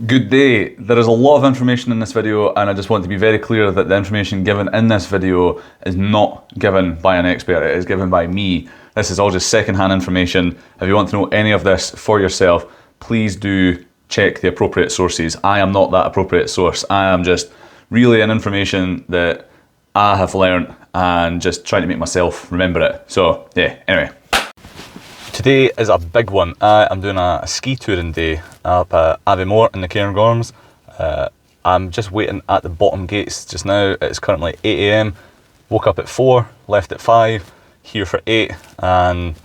Good day. There is a lot of information in this video, and I just want to be very clear that the information given in this video is not given by an expert, it is given by me. This is all just second-hand information. If you want to know any of this for yourself, please do check the appropriate sources. I am not that appropriate source. I am just relaying information that I have learned and just trying to make myself remember it. So yeah, anyway. Today is a big one. I am doing a ski touring day up at Aviemore in the Cairngorms. I'm just waiting at the bottom gates just now. It's currently 8 AM. Woke up at 4, left at 5, here for 8, and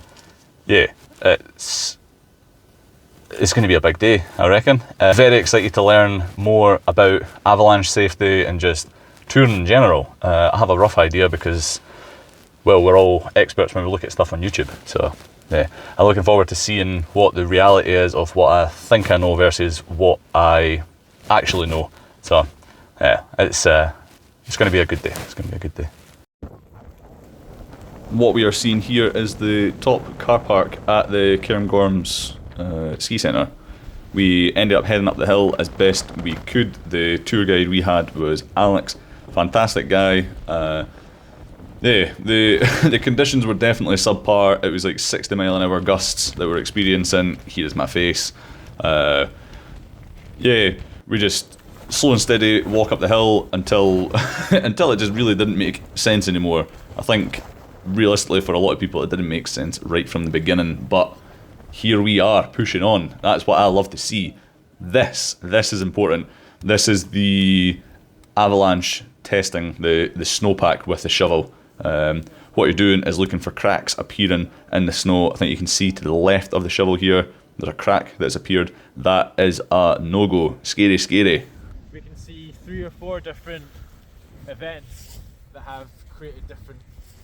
yeah, it's going to be a big day, I reckon. Very excited to learn more about avalanche safety and just touring in general. I have a rough idea because, well, we're all experts when we look at stuff on YouTube, so yeah, I'm looking forward to seeing what the reality is of what I think I know versus what I actually know. So yeah, it's going to be a good day. It's going to be a good day. What we are seeing here is the top car park at the Cairngorms ski centre. We ended up heading up the hill as best we could. The tour guide we had was Alex, fantastic guy. Yeah, the conditions were definitely subpar. It was like 60-mile-an-hour gusts that we're experiencing. Here is my face. Yeah, we just slow and steady walk up the hill until until it just really didn't make sense anymore. I think realistically for a lot of people it didn't make sense right from the beginning, but here we are pushing on. That's what I love to see. This is important. This is the avalanche testing, the snowpack with the shovel. What you're doing is looking for cracks appearing in the snow. I think you can see to the left of the shovel here, there's a crack that's appeared. That is a no-go. Scary, scary. We can see 3 or 4 different events that have created different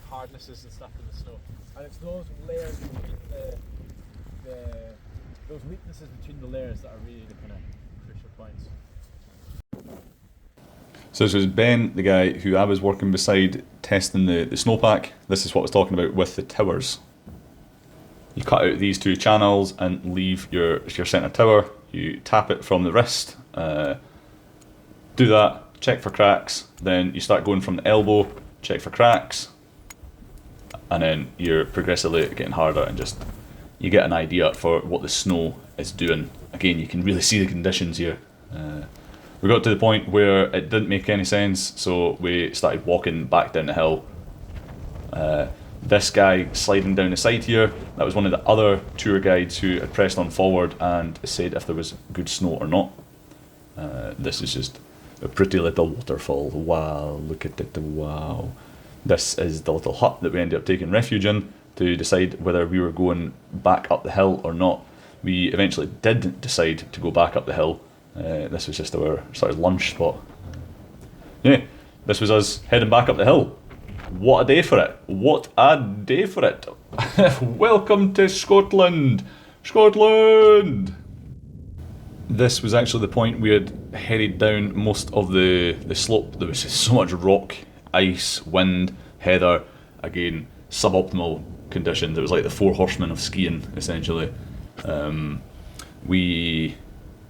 hardnesses and stuff in the snow. And it's those layers between those weaknesses between the layers that are really the kind of crucial points. So this was Ben, the guy who I was working beside testing the snowpack. This is what I was talking about with the towers. You cut out these 2 channels and leave your centre tower. You tap it from the wrist. Do that, check for cracks. Then you start going from the elbow, check for cracks. And then you're progressively getting harder and just you get an idea for what the snow is doing. Again, you can really see the conditions here. We got to the point where it didn't make any sense, so we started walking back down the hill. This guy sliding down the side here, that was one of the other tour guides who had pressed on forward and said if there was good snow or not. This is just a pretty little waterfall. Wow, look at it, wow. This is the little hut that we ended up taking refuge in to decide whether we were going back up the hill or not. We eventually did decide to go back up the hill. This was just our sort of lunch spot. Yeah, this was us heading back up the hill. What a day for it. What a day for it. Welcome to Scotland. Scotland! This was actually the point we had headed down most of the slope. There was just so much rock, ice, wind, heather. Again, suboptimal conditions. It was like the 4 horsemen of skiing, essentially. We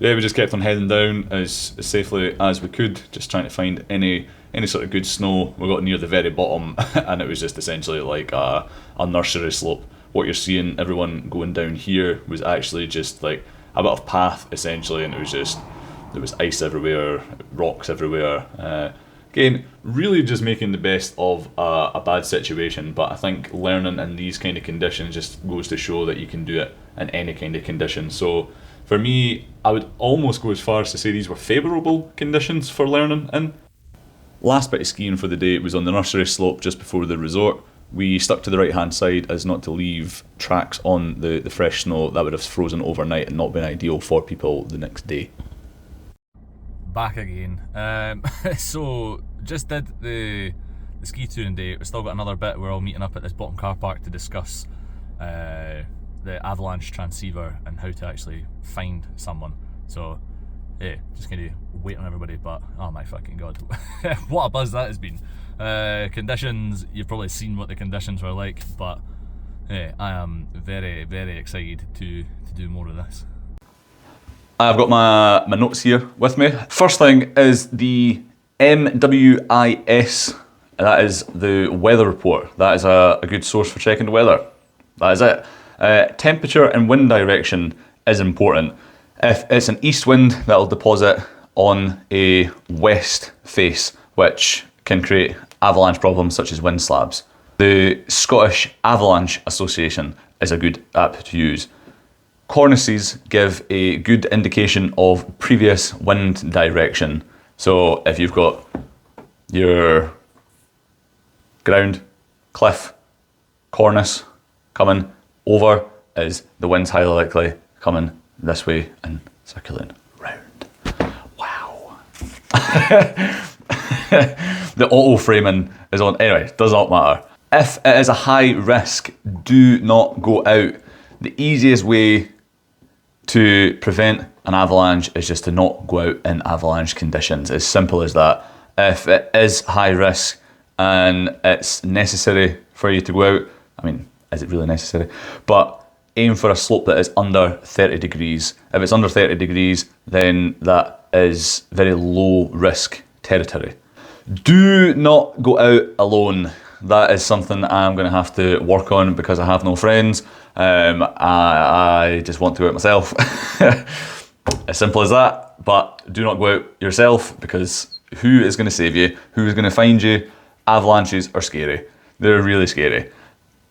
just kept on heading down as safely as we could, just trying to find any sort of good snow. We got near the very bottom and it was just essentially like a nursery slope. What you're seeing, everyone going down here, was actually just like a bit of path essentially, and it was just, there was ice everywhere, rocks everywhere. Again, really just making the best of a bad situation, but I think learning in these kind of conditions just goes to show that you can do it in any kind of condition. So for me, I would almost go as far as to say these were favourable conditions for learning in. Last bit of skiing for the day was on the nursery slope just before the resort. We stuck to the right hand side as not to leave tracks on the fresh snow that would have frozen overnight and not been ideal for people the next day. Back again. So just did the ski touring day. We've still got another bit. We're all meeting up at this bottom car park to discuss the Avalanche transceiver and how to actually find someone. So yeah, just gonna wait on everybody, but oh my fucking god. What a buzz that has been. Conditions, you've probably seen what the conditions were like, but yeah, I am very, very excited to do more of this. I've got my notes here with me. First thing is the MWIS. That is the weather report. That is a good source for checking the weather. That is it. Temperature and wind direction is important. If it's an east wind, that'll deposit on a west face, which can create avalanche problems such as wind slabs. The Scottish Avalanche Association is a good app to use. Cornices give a good indication of previous wind direction. So if you've got your ground, cliff, cornice coming over, is the wind's highly likely coming this way and circulating round. Wow. The auto framing is on. Anyway, does not matter. If it is a high risk, do not go out. The easiest way to prevent an avalanche is just to not go out in avalanche conditions. As simple as that. If it is high risk and it's necessary for you to go out, I mean, is it really necessary? But aim for a slope that is under 30 degrees. If it's under 30 degrees, then that is very low risk territory. Do not go out alone. That is something I'm going to have to work on because I have no friends. I just want to go out myself. As simple as that. But do not go out yourself, because who is going to save you? Who is going to find you? Avalanches are scary. They're really scary.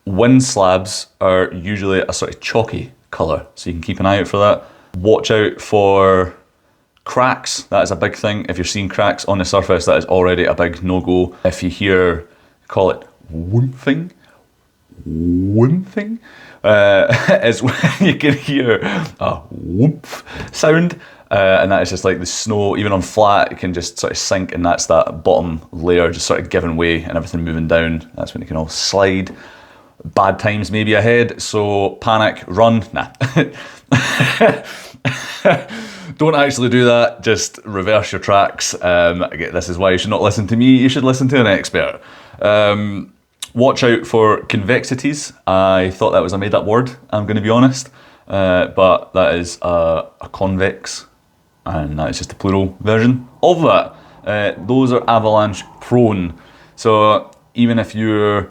Wind slabs are usually a sort of chalky colour, so you can keep an eye out for that. Watch out for cracks. That is a big thing. If you're seeing cracks on the surface, that is already a big no-go. If you hear, call it whoomphing, is when you can hear a whoomph sound, and that is just like the snow, even on flat, it can just sort of sink, and that's that bottom layer just sort of giving way and everything moving down. That's when it can all slide. Bad times may be ahead, so panic, run. Nah. Don't actually do that, just reverse your tracks. This is why you should not listen to me, you should listen to an expert. Watch out for convexities. I thought that was a made up word, I'm going to be honest, but that is a convex, and that is just the plural version of that. Those are avalanche prone, so even if you're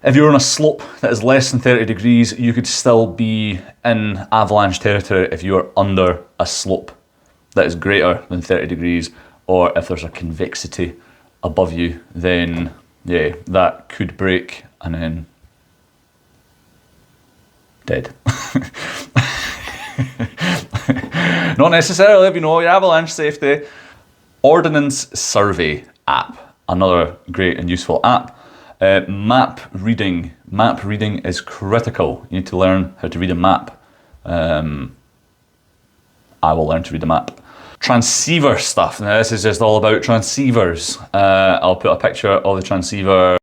on a slope that is less than 30 degrees, you could still be in avalanche territory if you are under a slope that is greater than 30 degrees, or if there's a convexity above you, then yeah, that could break and then dead. Not necessarily if you know your avalanche safety. Ordnance Survey app, another great and useful app. Map reading. Map reading is critical. You need to learn how to read a map. I will learn to read a map. Transceiver stuff. Now this is just all about transceivers. I'll put a picture of the transceiver.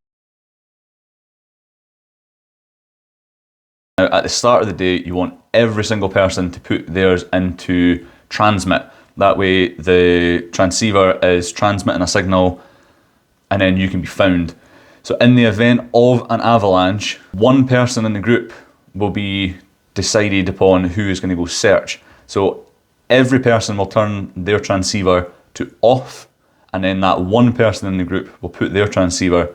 Now at the start of the day, you want every single person to put theirs into transmit. That way the transceiver is transmitting a signal and then you can be found. So in the event of an avalanche, one person in the group will be decided upon who is going to go search. So every person will turn their transceiver to off, and then that one person in the group will put their transceiver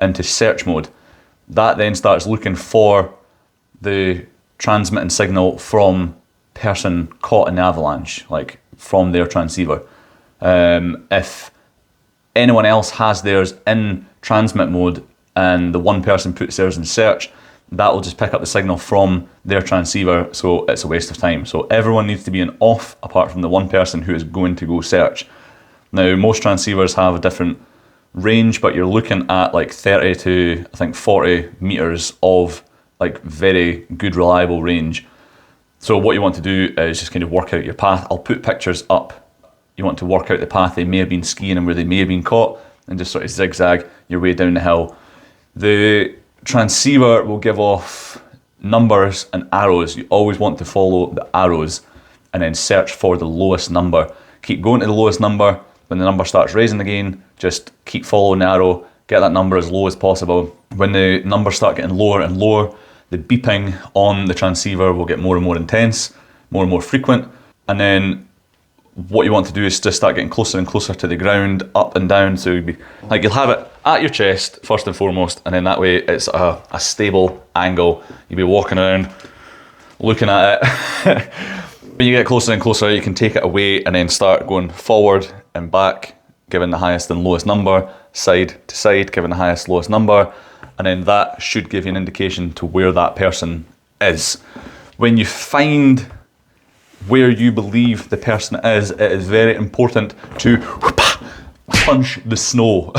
into search mode. That then starts looking for the transmitting signal from person caught in the avalanche, like from their transceiver. If anyone else has theirs in transmit mode and the one person puts theirs in search, that will just pick up the signal from their transceiver, so it's a waste of time. So everyone needs to be in off apart from the one person who is going to go search. Now most transceivers have a different range, but you're looking at like 30 to I think 40 meters of like very good reliable range. So what you want to do is just kind of work out your path. I'll put pictures up. You want to work out the path they may have been skiing and where they may have been caught, and just sort of zigzag your way down the hill. The transceiver will give off numbers and arrows. You always want to follow the arrows and then search for the lowest number. Keep going to the lowest number. When the number starts raising again, just keep following the arrow, get that number as low as possible. When the numbers start getting lower and lower, the beeping on the transceiver will get more and more intense, more and more frequent. and then what you want to do is just start getting closer and closer to the ground, up and down. So you'll have it at your chest first and foremost, and then that way it's a stable angle. You'll be walking around, looking at it. When you get closer and closer, you can take it away and then start going forward and back, giving the highest and lowest number, side to side, giving the highest, lowest number, and then that should give you an indication to where that person is. When you find where you believe the person is, it is very important to punch the snow.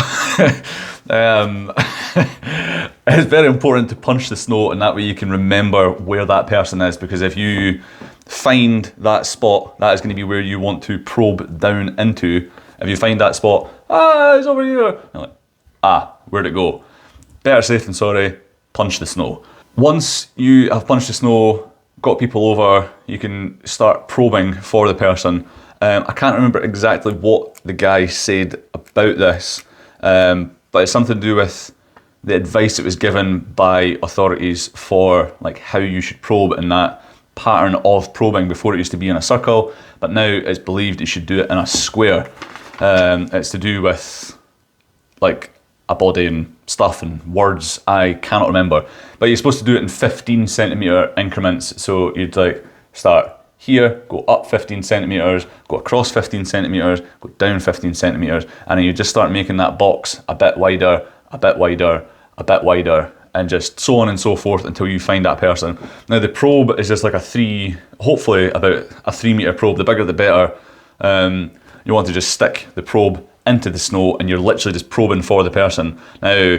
It's very important to punch the snow, and that way you can remember where that person is, because if you find that spot, that is going to be where you want to probe down into. If you find that spot, it's over here, you're like, where'd it go? Better safe than sorry, punch the snow. Once you have punched the snow, got people over, you can start probing for the person. I can't remember exactly what the guy said about this, but it's something to do with the advice that was given by authorities for like how you should probe, and that pattern of probing. Before it used to be in a circle, but now it's believed you should do it in a square. It's to do with like a body and stuff and words, I cannot remember, but you're supposed to do it in 15 centimeter increments. So you'd like start here, go up 15 centimeters, go across 15 centimeters, go down 15 centimeters, and then you just start making that box a bit wider, a bit wider, a bit wider, and just so on and so forth until you find that person. Now the probe is just like hopefully about a 3 meter probe. The bigger the better. You want to just stick the probe into the snow, and you're literally just probing for the person. Now,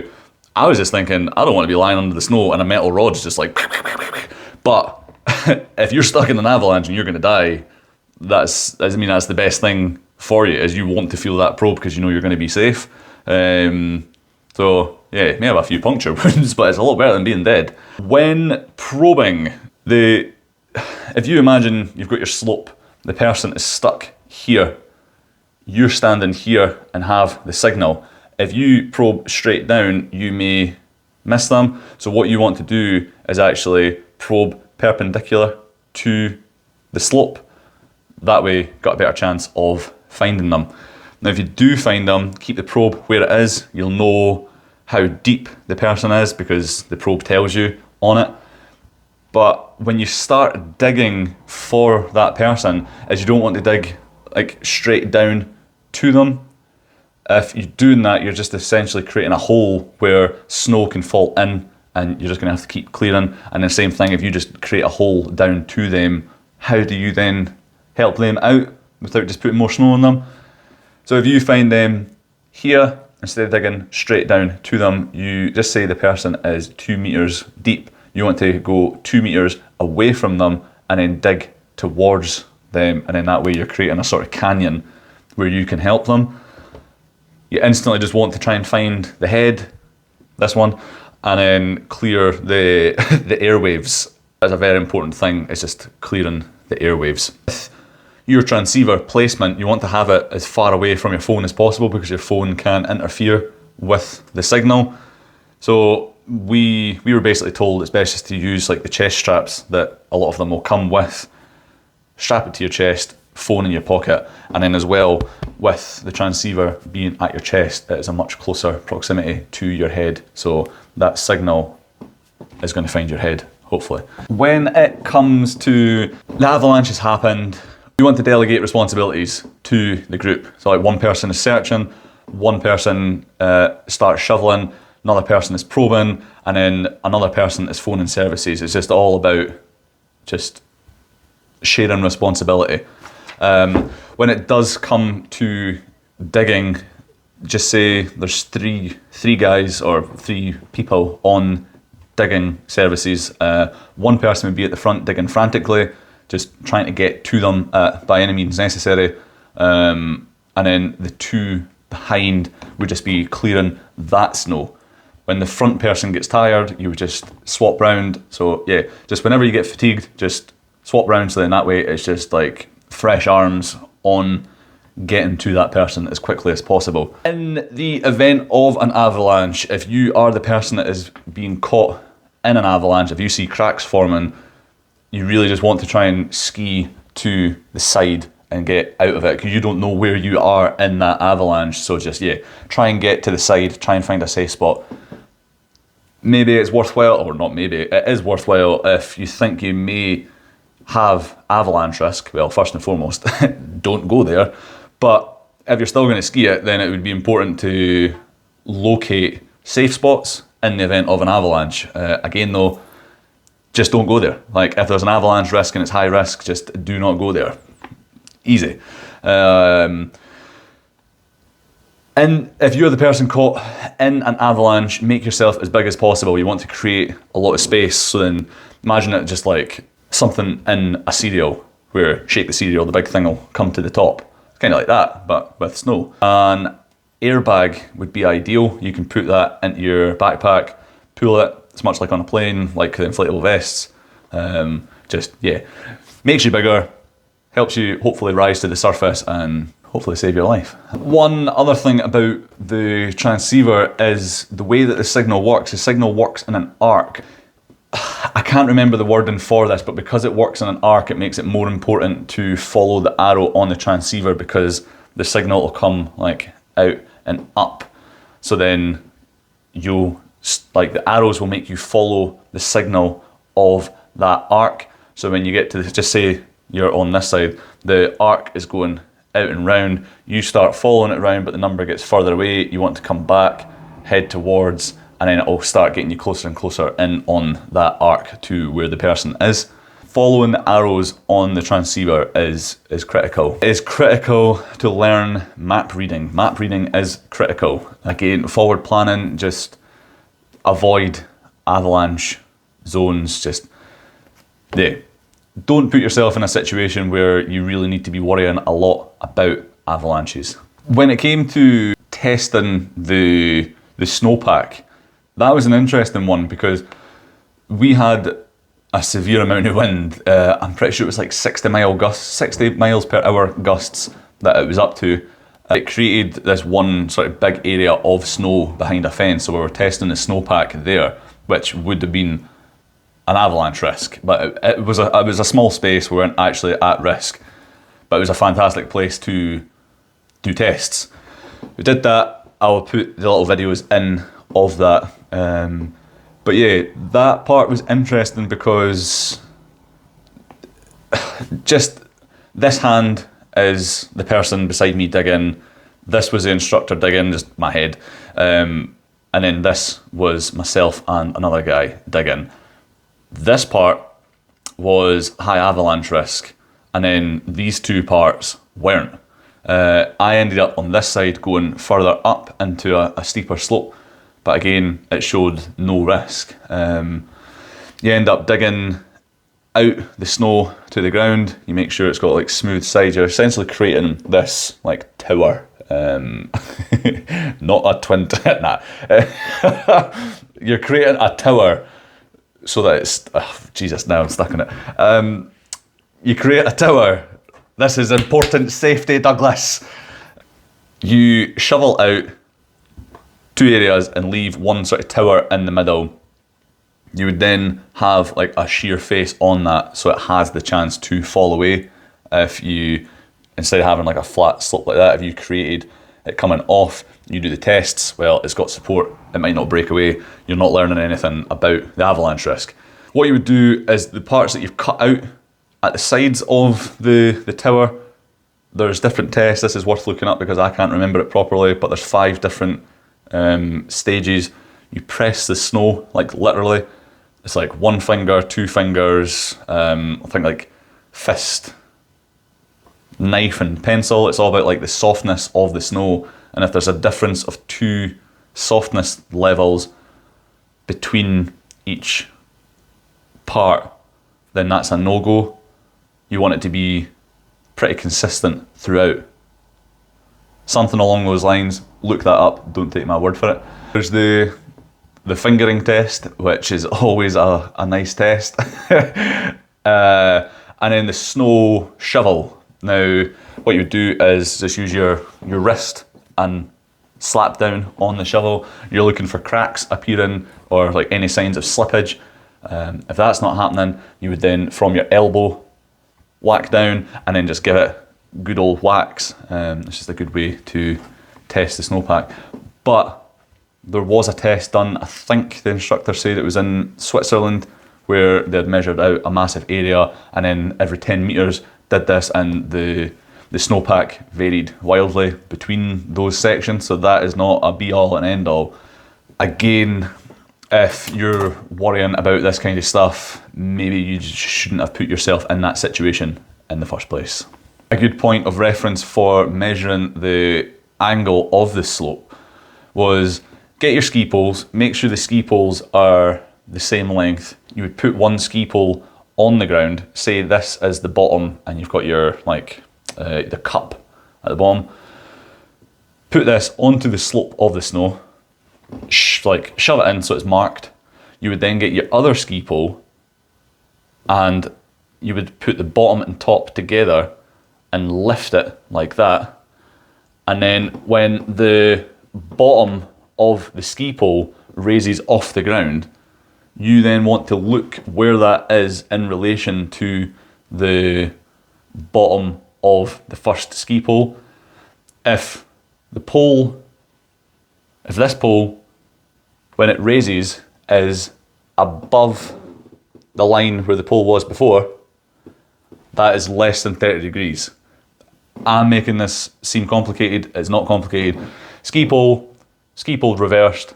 I was just thinking, I don't want to be lying under the snow and a metal rod's just like, but if you're stuck in an avalanche and you're going to die, that's the best thing for you, is you want to feel that probe because you know you're going to be safe. So yeah, it may have a few puncture wounds, but it's a lot better than being dead. When probing, if you imagine you've got your slope, the person is stuck here, you're standing here and have the signal. If you probe straight down, you may miss them. So what you want to do is actually probe perpendicular to the slope. That way, got a better chance of finding them. Now, if you do find them, keep the probe where it is. You'll know how deep the person is because the probe tells you on it. But when you start digging for that person, is you don't want to dig like straight down to them. If you're doing that, you're just essentially creating a hole where snow can fall in, and you're just going to have to keep clearing. And the same thing, if you just create a hole down to them, how do you then help them out without just putting more snow on them? So if you find them here, instead of digging straight down to them, you just say the person is 2 meters deep. You want to go 2 meters away from them and then dig towards them, and then that way you're creating a sort of canyon where you can help them. You instantly just want to try and find the head, this one, and then clear the airwaves. That's a very important thing, it's just clearing the airwaves. With your transceiver placement, you want to have it as far away from your phone as possible because your phone can interfere with the signal. So we were basically told it's best just to use like the chest straps that a lot of them will come with. Strap it to your chest, phone in your pocket, and then as well with the transceiver being at your chest, it is a much closer proximity to your head, so that signal is going to find your head, hopefully. When it comes to the avalanche has happened, you want to delegate responsibilities to the group. So like one person is searching, one person starts shoveling, another person is probing, and then another person is phoning services. It's just all about just sharing responsibility. When it does come to digging, just say there's three guys or 3 people on digging services. One person would be at the front digging frantically, just trying to get to them by any means necessary. And then the 2 behind would just be clearing that snow. When the front person gets tired, you would just swap round. So yeah, just whenever you get fatigued, just swap round, so then that way it's just like fresh arms on getting to that person as quickly as possible. In the event of an avalanche, if you are the person that is being caught in an avalanche, if you see cracks forming, you really just want to try and ski to the side and get out of it, because you don't know where you are in that avalanche. So just, yeah, try and get to the side, try and find a safe spot. Maybe it's worthwhile, or not maybe, it is worthwhile if you think you may have avalanche risk. Well, first and foremost, don't go there. But if you're still going to ski it, then it would be important to locate safe spots in the event of an avalanche. Again though, just don't go there. Like, if there's an avalanche risk and it's high risk, just do not go there. Easy. And if you're the person caught in an avalanche, make yourself as big as possible. You want to create a lot of space. So then imagine it just like something in a cereal, where shake the cereal, the big thing will come to the top. Kind of like that, but with snow. An airbag would be ideal. You can put that into your backpack, pull it. It's much like on a plane, like the inflatable vests. Just, yeah, makes you bigger, helps you hopefully rise to the surface and hopefully save your life. One other thing about the transceiver is the way that the signal works. The signal works in an arc. I can't remember the wording for this, but because it works in an arc, it makes it more important to follow the arrow on the transceiver, because the signal will come like out and up. So then like the arrows will make you follow the signal of that arc. So when you get to just say you're on this side, the arc is going out and round, you start following it round, but the number gets further away, you want to come back, head towards, and then it'll start getting you closer and closer in on that arc to where the person is. Following the arrows on the transceiver is critical. It is critical to learn map reading. Map reading is critical. Again, forward planning, just avoid avalanche zones. Just, yeah, don't put yourself in a situation where you really need to be worrying a lot about avalanches. When it came to testing the snowpack, that was an interesting one, because we had a severe amount of wind. I'm pretty sure it was like 60 miles per hour gusts that it was up to. It created this one sort of big area of snow behind a fence, so we were testing the snowpack there, which would have been an avalanche risk. But it was a small space, we weren't actually at risk. But it was a fantastic place to do tests. We did that. I'll put the little videos in of that. But yeah, that part was interesting, because just this hand is the person beside me digging, this was the instructor digging, just my head, and then this was myself and another guy digging. This part was high avalanche risk, and then these two parts weren't. I ended up on this side going further up into a steeper slope, but again, it showed no risk. You end up digging out the snow to the ground, you make sure it's got like smooth sides. You're essentially creating this like tower, not a twin nah. You're creating a tower so that it's, Jesus, now I'm stuck in it. You create a tower. This is important safety, Douglas. You shovel out 2 areas and leave one sort of tower in the middle. You would then have like a sheer face on that, so it has the chance to fall away. If you, instead of having like a flat slope like that, if you created it coming off, you do the tests, well, it's got support, it might not break away, you're not learning anything about the avalanche risk. What you would do is the parts that you've cut out at the sides of the tower, there's different tests. This is worth looking up because I can't remember it properly, but there's 5 different stages. You press the snow, like literally, it's like 1 finger, 2 fingers, I think like fist, knife and pencil. It's all about like the softness of the snow, and if there's a difference of 2 softness levels between each part, then that's a no-go. You want it to be pretty consistent throughout. Something along those lines. Look that up, don't take my word for it. There's the fingering test, which is always a nice test. And then the snow shovel. Now, what you would do is just use your wrist and slap down on the shovel. You're looking for cracks appearing or like any signs of slippage. If that's not happening, you would then, from your elbow, whack down, and then just give it good old whacks. It's just a good way to test the snowpack. But there was a test done, I think the instructor said it was in Switzerland, where they had measured out a massive area, and then every 10 metres did this, and the snowpack varied wildly between those sections, so that is not a be all and end all. Again, if you're worrying about this kind of stuff, maybe you just shouldn't have put yourself in that situation in the first place. A good point of reference for measuring the angle of the slope was get your ski poles, make sure the ski poles are the same length. You would put one ski pole on the ground, say this is the bottom, and you've got your the cup at the bottom. Put this onto the slope of the snow, shove it in so it's marked. You would then get your other ski pole and you would put the bottom and top together and lift it like that. And then when the bottom of the ski pole raises off the ground, you then want to look where that is in relation to the bottom of the first ski pole. If this pole, when it raises, is above the line where the pole was before, that is less than 30 degrees. I'm making this seem complicated. It's not complicated. Ski pole reversed,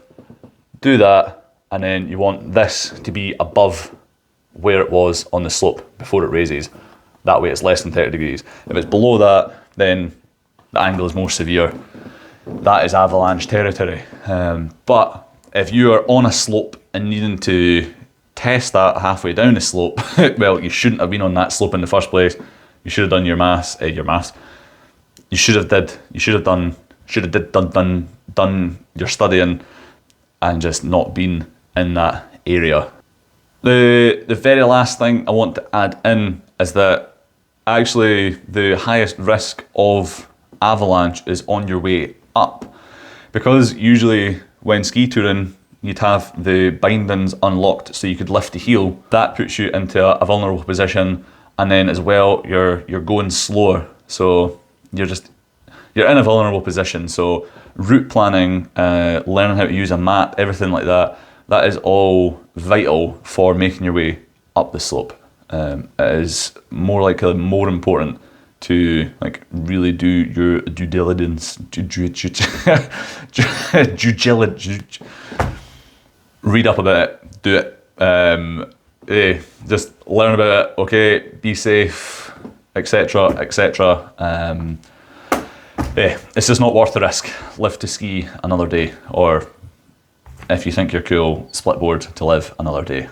do that, and then you want this to be above where it was on the slope before it raises. That way it's less than 30 degrees. If it's below that, then the angle is more severe. That is avalanche territory. But if you are on a slope and needing to test that halfway down the slope, well, you shouldn't have been on that slope in the first place. You should have done your maths. You should have done your studying and just not been in that area. The very last thing I want to add in is that actually the highest risk of avalanche is on your way up, because usually when ski touring you'd have the bindings unlocked so you could lift the heel. That puts you into a vulnerable position, and then as well you're going slower, so you're in a vulnerable position. So route planning, learning how to use a map, everything like that, that is all vital for making your way up the slope. It is more important to really do your due diligence, read up about it, do it, just learn about it, okay, be safe, etc, etc. It's just not worth the risk. Live to ski another day, or if you think you're cool, split board to live another day.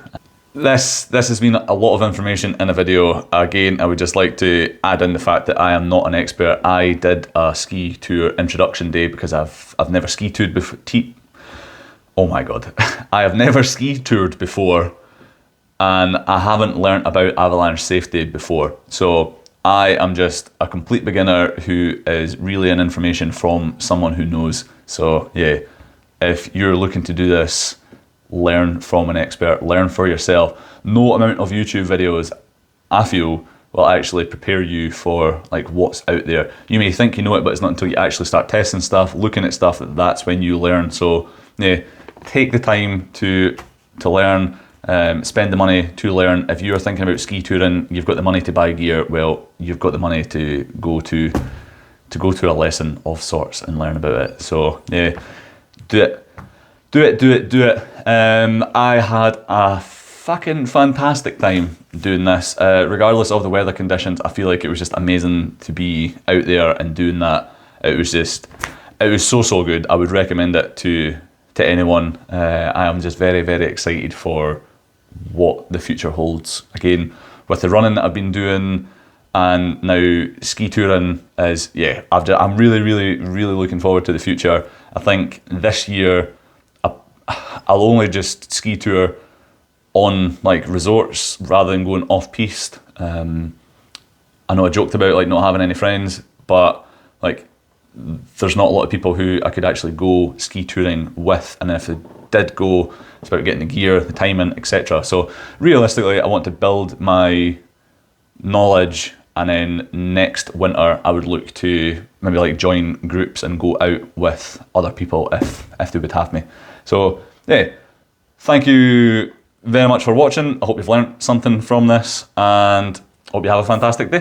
This has been a lot of information in a video. Again, I would just like to add in the fact that I am not an expert. I did a ski tour introduction day because I've never ski toured before. Oh my god. I have never ski toured before, and I haven't learnt about avalanche safety before. So I am just a complete beginner who is relaying information from someone who knows. So yeah, if you're looking to do this, learn from an expert, learn for yourself. No amount of YouTube videos, I feel, will actually prepare you for what's out there. You may think you know it, but it's not until you actually start testing stuff, looking at stuff, that's when you learn. So yeah, take the time to learn, spend the money to learn. If you're thinking about ski touring, you've got the money to buy gear, well, you've got the money to go to a lesson of sorts and learn about it. So yeah, do it. I had a fucking fantastic time doing this. Regardless of the weather conditions, I feel like it was just amazing to be out there and doing that. It was so good. I would recommend it to anyone. I am just very, very excited for what the future holds. Again, with the running that I've been doing, and now ski touring is, yeah, I'm really, really, really looking forward to the future. I think this year I'll only just ski tour on resorts rather than going off piste. I know I joked about not having any friends, but there's not a lot of people who I could actually go ski touring with, and if I did go, it's about getting the gear, the timing, etc. So realistically, I want to build my knowledge and then next winter I would look to maybe like join groups and go out with other people if they would have me. So yeah, thank you very much for watching. I hope you've learnt something from this, and hope you have a fantastic day.